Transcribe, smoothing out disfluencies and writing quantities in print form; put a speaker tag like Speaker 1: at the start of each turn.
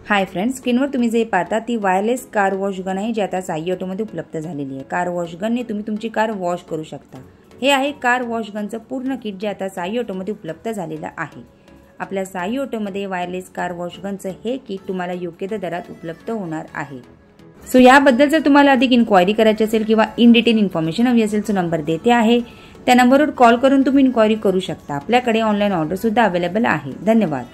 Speaker 1: Hi friends, स्क्रीनवर तुम्ही जे पाहता ती वायरलेस कार वॉश गन आहे, जी आता साई ऑटोमध्ये उपलब्ध झालेली आहे। कार वॉश गनने तुम्ही तुमची कार वॉश करू शकता। हे आहे कार वॉश गनचं पूर्ण किट, जे आता साई ऑटोमध्ये उपलब्ध झालेलं आहे। आपल्या साई ऑटोमध्ये वायरलेस कार वॉश गनचं हे किट तुम्हाला योग्य दरात उपलब्ध होणार आहे। सो याबद्दल जर तुम्हाला अधिक इन्क्वायरी करायची असेल किंवा इन डिटेल इन्फॉर्मेशन हवी असेल, तो नंबर देते आहे, त्या नंबरवर कॉल करून तुम्ही इन्क्वायरी करू शकता। आपल्याकडे ऑनलाईन ऑर्डर सुद्धा अवेलेबल आहे। धन्यवाद।